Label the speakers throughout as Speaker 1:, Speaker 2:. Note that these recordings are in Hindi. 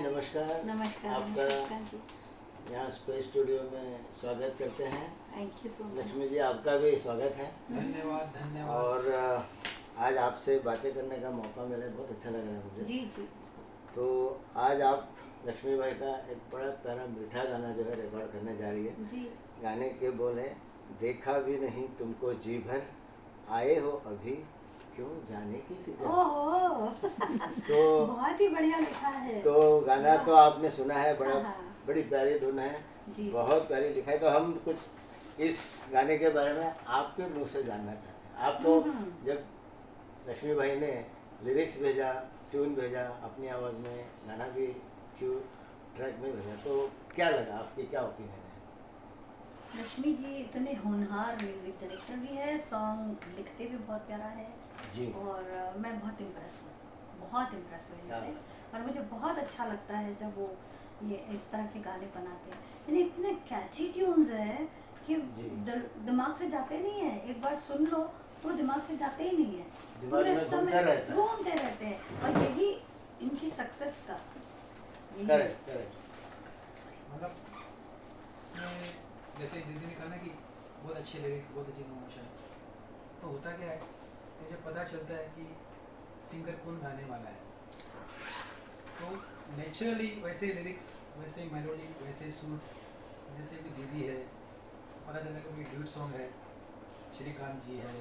Speaker 1: नमस्कार।
Speaker 2: नमस्कार।
Speaker 1: आपका
Speaker 2: नमस्कार जी।
Speaker 1: यहाँ स्पेस स्टूडियो में स्वागत करते हैं।
Speaker 2: Thank you so much.
Speaker 1: Lakshmi ji, आपका भी स्वागत है।
Speaker 3: धन्यवाद धन्यवाद।
Speaker 1: और आज आपसे बातें करने का मौका मिले, बहुत अच्छा लग रहा है मुझे।
Speaker 2: जी जी।
Speaker 1: तो आज आप लक्ष्मी भाई का एक बड़ा प्यारा मीठा गाना जो है रिकॉर्ड करने जा रही है।
Speaker 2: जी।
Speaker 1: गाने के बोल है, देखा भी नहीं तुमको जी भर, आए हो अभी क्यों जाने की फिक्र।
Speaker 2: ओहो
Speaker 1: तो
Speaker 2: बहुत ही बढ़िया लिखा है।
Speaker 1: तो गाना तो आपने सुना है, बड़ा
Speaker 2: हाँ, हाँ।
Speaker 1: बड़ी प्यारी धुन है,
Speaker 2: जी,
Speaker 1: बहुत प्यारी लिखा है। तो हम कुछ इस गाने के बारे में आपके मुंह से जानना चाहते हैं। आपको जब लक्ष्मी भाई ने लिरिक्स भेजा, ट्यून भेजा, अपनी आवाज़ में गाना भी क्यों ट्रैक में भेजा, तो क्या लगा, आपकी क्या ओपिनियन है?
Speaker 2: लक्ष्मी जी इतने होनहार म्यूजिक डायरेक्टर भी है, सॉन्ग लिखते भी बहुत प्यारा है
Speaker 1: जी।
Speaker 2: और मैं बहुत इम्प्रेस हूँ इनसे। और मुझे बहुत अच्छा लगता है जब वो ये इस तरह के गाने बनाते हैं। यानी इतने कैची ट्यून्स है कि दिमाग से जाते नहीं है। एक बार सुन लो तो दिमाग से जाते ही नहीं है,
Speaker 1: दिमाग में
Speaker 2: घूमते रहते हैं। और यही इनकी सक्सेस का
Speaker 1: करेक्ट।
Speaker 3: मतलब इसमें जैसे दीदी ने कहा ना कि बहुत अच्छे लिरिक्स, बहुत अच्छी इमोशन, तो होता क्या है कि जब पता चलता है कि सिंगर कौन गाने वाला है, तो नेचुरली वैसे लिरिक्स, वैसे मेलोडी, वैसे सुर, जैसे कि दीदी है, पता चला कि कोई ड्यूट सॉन्ग है, श्रीकांत जी है,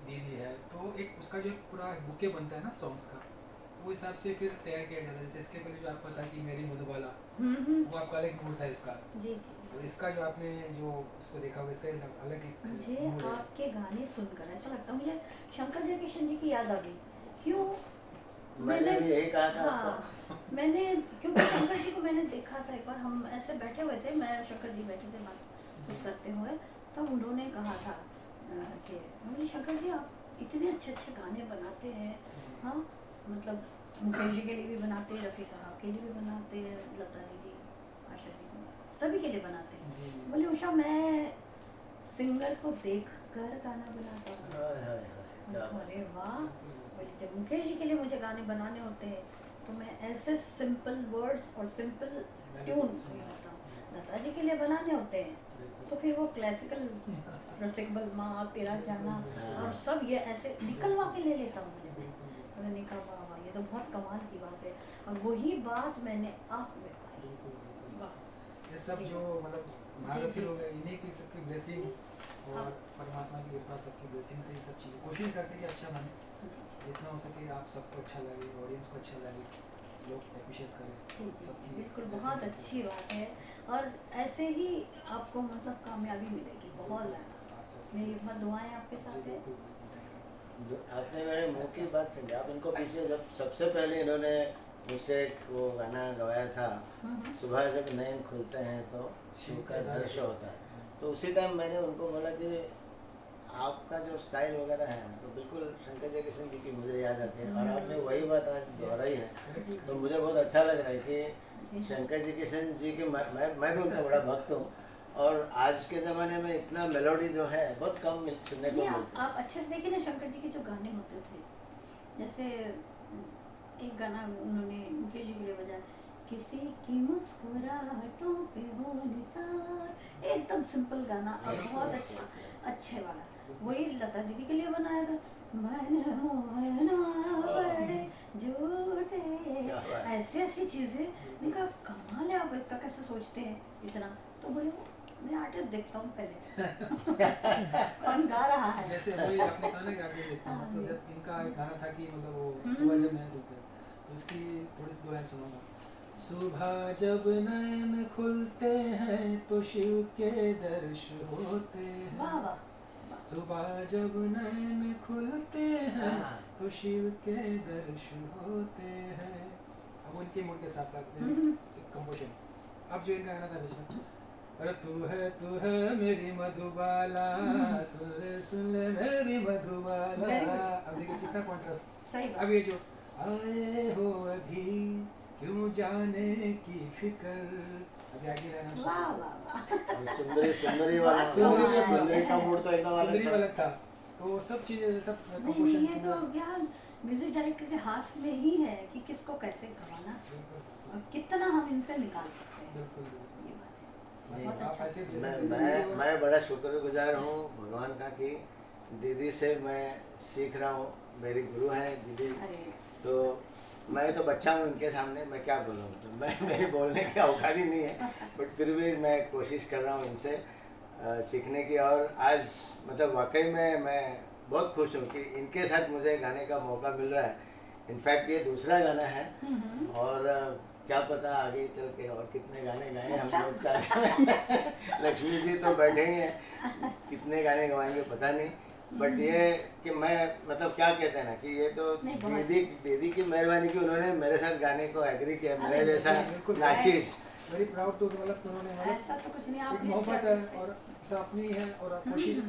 Speaker 3: दीदी है, तो एक उसका जो पूरा बुके बनता है ना सॉन्ग्स का, तो वो हिसाब से फिर तैयार किया जाता है। जैसे इसके पहले जो आपको पता है कि मेरी मधुबाला, वो आपका अलग मूड था इसका।
Speaker 2: जी जी।
Speaker 3: और इसका जो आपने जो उसको देखा होगा, इसका अलग एक
Speaker 2: मुझे
Speaker 3: मूड है।
Speaker 2: आपके गाने सुनकर ऐसा लगता है, मुझे शंकर जयकिशन जी की याद आ गई। क्यों?
Speaker 1: मैंने भी यही कहा था।
Speaker 2: हाँ, मैंने क्योंकि शंकर जी को मैंने देखा था एक बार, हम ऐसे बैठे हुए थे, मैं शंकर जी बैठे थे बात कुछ करते हुए, तब उन्होंने कहा था कि मुझे शंकर जी आप इतने अच्छे अच्छे गाने बनाते हैं। हाँ, मतलब मुकेश जी के लिए भी बनाते हैं, रफ़ी साहब के लिए भी बनाते हैं, लता दीदी, आशा जी, सभी के लिए बनाते हैं। बोले उषा, मैं सिंगर को देख कर गाना बनाता हूँ। अरे वाह। बोले जब मुकेश जी के लिए मुझे गाने बनाने होते हैं तो मैं ऐसे सिंपल वर्ड्स और सिंपल ट्यून्स बनाता हूँ। लता जी के लिए बनाने होते हैं तो फिर वो क्लासिकल रसिकबल माँ, तेरा जाना और सब ये ऐसे निकलवा के ले लेता हूँ। मैंने कहा वाह वाह, ये तो बहुत कमाल की बात है। और वही बात मैंने आप में पाई। वाह।
Speaker 3: ये सब जो मतलब महारथी लोग हैं, इन्हीं की सबकी ब्लेसिंग और परमात्मा की कृपा, सबकी ब्लेसिंग से ये सब चीज़ें कोशिश करते हैं कि अच्छा बने, जितना हो सके आप सबको अच्छा लगे, ऑडियंस को अच्छा लगे, लोग अप्रिशिएट करें सबकी।
Speaker 2: बिल्कुल, बहुत अच्छी बात है। और ऐसे ही आपको मतलब कामयाबी मिलेगी बहुत ज़्यादा। मेरी बहुत दुआएं आपके साथ है।
Speaker 1: आपने मेरे मुंह की बात समझी। आप इनको पीछे जब सबसे पहले इन्होंने मुझसे वो गाना गवाया था, सुबह जब नैन खुलते हैं तो शिव का दर्शन होता है, तो उसी टाइम मैंने उनको बोला कि आपका जो स्टाइल वगैरह है तो बिल्कुल शंकर जयकिशन जी की मुझे याद आती है। और आपने वही बात आज दोहराई है, तो मुझे बहुत अच्छा लग रहा है कि शंकर जयकिशन जी के मैं भी उनका बड़ा भक्त हूँ। और आज के ज़माने में इतना मेलोडी जो है बहुत कम सुनने को मिलता है।
Speaker 2: आप अच्छे से देखिए ना, शंकर जी के जो गाने होते थे, जैसे एक गाना उन्होंने मुकेश जी के लिए बजाया, किसी की मुस्कुराहटों पे हो निसार, एकदम सिंपल गाना और बहुत अच्छा अच्छे वाला। वही लता दीदी के लिए बनाया था, मैंने बड़े झूठे, ऐसी ऐसी चीज़ें। मैंने कहा कमाल है, आप इतना कैसे सोचते हैं इतना। तो बोले वो मैं आर्टिस्ट देखता हूँ पहले कौन गा रहा है।
Speaker 3: जैसे वही आपने कहा ना कि आर्टिस्ट देखता हूँ, तो जब इनका एक गाना था कि मतलब वो सुबह जब नैन खुलते हैं, तो इसकी थोड़ी सी दो लाइन सुनाऊंगा। सुबह जब नैन खुलते हैं तो शिव के दर्शन होते हैं।
Speaker 2: वाह वाह।
Speaker 3: सुबह जब नैन खुलते हैं तो शिव के दर्शन होते हैं। अब उनके मूड के साथ साथ एक कंपोजिशन। अब जो इनका गाना था इसमें, अरे तू है मेरी मधुबाला, सुन ले मेरी मधुबाला। अब देखिए कितना कॉन्ट्रास्ट। अब ये जो आए हो अभी क्यों जाने की फिक्र, अभी आगे रहना।
Speaker 2: वाह वाह वाह।
Speaker 1: सुंदरी वाला, सुंदरी का मूड तो एकदम
Speaker 3: अलग था। तो सब चीज़ें सब
Speaker 2: नहीं
Speaker 3: कंपोजिशन
Speaker 2: ये तो क्या म्यूजिक डायरेक्टर के हाथ में ही है कि किसको कैसे गवाना और कितना हम इनसे निकाल सकते हैं।
Speaker 3: बिल्कुल बिल्कुल
Speaker 2: ये बात है।
Speaker 3: बस
Speaker 2: बहुत
Speaker 3: आप
Speaker 2: अच्छा।
Speaker 3: ऐसे
Speaker 1: मैं बड़ा शुक्रगुजार हूँ भगवान का कि दीदी से मैं सीख रहा हूँ, मेरी गुरु हैं दीदी।
Speaker 2: अरे
Speaker 1: तो मैं तो बच्चा हूँ इनके सामने, मैं क्या बोलूँ, तो मैं मेरे बोलने की औकात ही नहीं है, बट फिर भी मैं कोशिश कर रहा हूँ इनसे सीखने की। और आज मतलब वाकई में मैं बहुत खुश हूँ कि इनके साथ मुझे गाने का मौका मिल रहा है। इनफैक्ट ये दूसरा गाना है और क्या पता आगे चल के और कितने गाने गाएं हम लोग साथ में। लक्ष्मी जी तो बैठे ही हैं, कितने गाने गवाएंगे पता नहीं, बट ये कि मैं मतलब क्या कहते हैं ना कि ये तो
Speaker 2: नहीं, बहुत-
Speaker 1: दीदी की मेहरबानी की उन्होंने मेरे साथ गाने को एग्री किया, मेरे
Speaker 2: अरे,
Speaker 1: जैसा
Speaker 3: बिल्कुल।
Speaker 1: नाचिस।
Speaker 3: वेरी प्राउड टू डेवलप उन्होंने मतलब
Speaker 2: ऐसा तो कुछ नहीं,
Speaker 3: एक
Speaker 2: आप भी
Speaker 3: मोहब्बत
Speaker 2: अच्छा
Speaker 3: है
Speaker 2: करते हैं।
Speaker 3: और सब अपनी ही है और कोशिश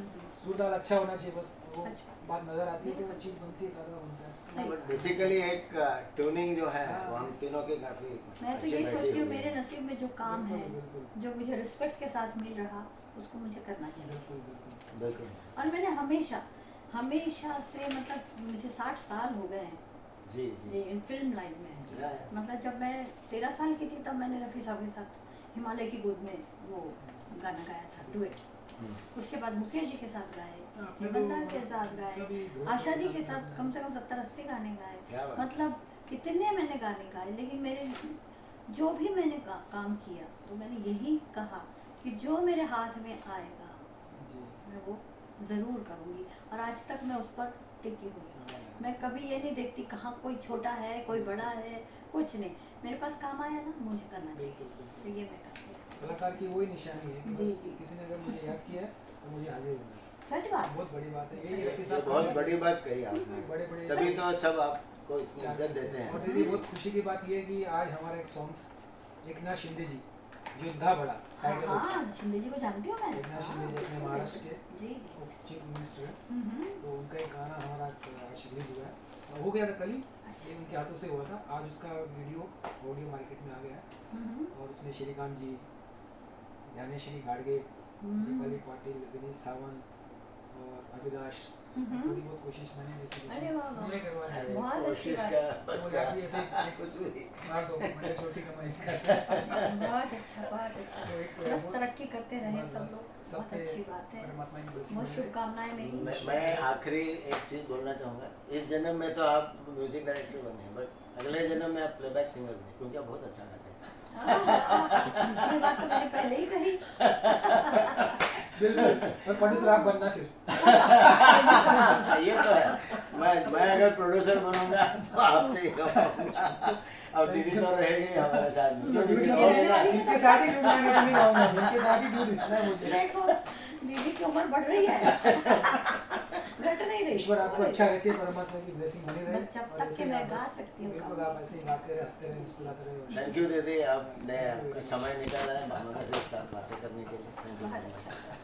Speaker 3: सुरदार अच्छा होना चाहिए, बस वो
Speaker 2: सच
Speaker 3: बात नजर आती है तो वो
Speaker 2: बिल्कुल।
Speaker 3: चीज़ बनती है, कार्य बनता है।
Speaker 2: सही
Speaker 1: बट
Speaker 2: बात।
Speaker 1: बेसिकली एक ट्यूनिंग जो है वो हम तीनों की काफी
Speaker 2: मैं तो
Speaker 1: अच्छी
Speaker 2: यही
Speaker 1: बैठी
Speaker 2: सोचती हूँ
Speaker 1: हुई
Speaker 2: मेरे
Speaker 1: है।
Speaker 2: नसीब में जो काम है,
Speaker 3: बिल्कुल, बिल्कुल।
Speaker 2: जो मुझे रिस्पेक्ट के साथ मिल रहा, उसको मुझे करना चाहिए।
Speaker 3: बिल्कुल बिल्कुल
Speaker 1: बिल्कुल
Speaker 2: और मैंने हमेशा से मतलब मुझे 60 साल हो गए हैं
Speaker 1: जी जी
Speaker 2: ये इन फिल्म लाइन में।
Speaker 1: या,
Speaker 2: मतलब जब मैं 13 साल की थी तब मैंने रफ़ी साहब के साथ हिमालय की गोद में वो गाना गाया था, डुएट। उसके बाद मुकेश जी के साथ गाए,
Speaker 3: आपने तो
Speaker 2: हेमंत के साथ
Speaker 3: सभी
Speaker 2: गाए,
Speaker 3: धुन
Speaker 2: आशा जी
Speaker 3: के
Speaker 2: के
Speaker 3: साथ
Speaker 2: साथ कम से कम 70-80 गाने गाए।
Speaker 1: क्या बात।
Speaker 2: मतलब इतने मैंने गाने गाए, लेकिन मेरे जो भी मैंने काम किया तो मैंने यही कहा कि जो मेरे हाथ में आएगा
Speaker 3: जी
Speaker 2: मैं वो ज़रूर करूँगी, और आज तक मैं उस पर टिकी हुई हूँ। मैं कभी ये नहीं देखती कहाँ कोई छोटा है कोई बड़ा है, कुछ नहीं, मेरे पास काम आया ना मुझे करना चाहिए,
Speaker 3: बिल्कुल, बिल्कुल।
Speaker 2: तो ये मैं करती रहती
Speaker 3: कलाकार की वही निशानी है कि
Speaker 2: जी,
Speaker 3: बस
Speaker 2: जी।
Speaker 3: किसी ने अगर मुझे याद किया है तो मुझे आगे होना है।
Speaker 2: हूँ। सच बात।
Speaker 3: बहुत बड़ी बात है यही
Speaker 1: ये
Speaker 3: रफ़ी
Speaker 1: ये
Speaker 3: साहब
Speaker 1: बहुत
Speaker 3: का-
Speaker 1: बड़ी बात कही आपने,
Speaker 3: बड़े
Speaker 1: तभी तो सब आपको इतनी इज्जत देते
Speaker 3: और
Speaker 1: हैं।
Speaker 3: दीदी बहुत खुशी की बात ये है कि आज हमारा एक सॉन्ग्स एकनाथ शिंदे जी योद्धा बड़ा टाइटल है उसका।
Speaker 2: हाँ शिंदे जी को जानती हूँ मैं।
Speaker 3: एकनाथ शिंदे जी अपने महाराष्ट्र के
Speaker 2: जी जी।
Speaker 3: चीफ मिनिस्टर है,
Speaker 2: हम्म।
Speaker 3: तो उनका एक गाना हमारा रिलीज हुआ है और हो गया था कल ही,
Speaker 2: अच्छा।
Speaker 3: ये उनके हाथों से हुआ था। आज उसका ऑडियो मार्केट में आ गया है और उसमें श्रीकांत जी, ध्यानेश्वरी गाडगे, दीपाली पाटिल, विनीत सावंत और अभिलाष, थोड़ी बहुत कोशिश मैंने जैसे
Speaker 2: अरे वाह, वाह।
Speaker 3: उन्होंने करवाया है।
Speaker 1: अरे
Speaker 2: बहुत अच्छी
Speaker 1: कोशिश
Speaker 2: बात।
Speaker 1: का बस
Speaker 3: तो
Speaker 1: का
Speaker 3: आप भी ऐसे ही
Speaker 1: कुछ भी।
Speaker 3: मार दो, मैंने छोटी कमाई कर
Speaker 2: बहुत अच्छा, बहुत अच्छा।
Speaker 3: तो एक
Speaker 2: बस तरक्की करते रहे
Speaker 3: बस,
Speaker 2: सब
Speaker 3: बस,
Speaker 2: लोग,
Speaker 3: सब
Speaker 2: बहुत
Speaker 3: पे
Speaker 2: अच्छी बात है।
Speaker 3: परमात्मा की blessing
Speaker 2: बहुत
Speaker 3: बनी रहे।
Speaker 2: शुभकामनाएं मेरी।
Speaker 1: मैं आखिरी एक चीज़ बोलना चाहूँगा, इस जन्म में तो आप म्यूजिक डायरेक्टर बने हैं, बट अगले जन्म में आप प्लेबैक सिंगर बने, क्योंकि आप बहुत अच्छा गाते हैं।
Speaker 2: ये बात तो मैंने पहले ही कही।
Speaker 3: बिल्कुल, और प्रोड्यूसर आप बनना फिर।
Speaker 1: ये तो है, मैं अगर प्रोड्यूसर बनूंगा तो आपसे ही रहूंगा। अब दीदी तो रहेगी हमारे साथ में, तो दीदी रहोगे ना।
Speaker 3: इनके साथ ही ड्यूटी मैं नहीं गाऊंगा, इनके साथ ही ड्यूटी है मुझे।
Speaker 2: देखो दीदी की उम्र बढ़ रही है, घट नहीं रही।
Speaker 3: ईश्वर आपको अच्छा रखे, परमात्मा की ब्लेसिंग बनी रहे।
Speaker 2: बस जब
Speaker 3: और
Speaker 2: तक
Speaker 3: ऐसे
Speaker 2: कि मैं
Speaker 3: आप
Speaker 2: गा
Speaker 3: बस-
Speaker 2: सकती हूँ
Speaker 3: बिल्कुल,
Speaker 2: गाऊंगी।
Speaker 3: आप ऐसे ही गाते रहे, हंसते रहे, मुस्कुराते रहे।
Speaker 1: थैंक यू दीदी, आपने आपका समय निकाला है हमारे साथ बातें करने के लिए। Thank you.
Speaker 2: बहुत अच्छा।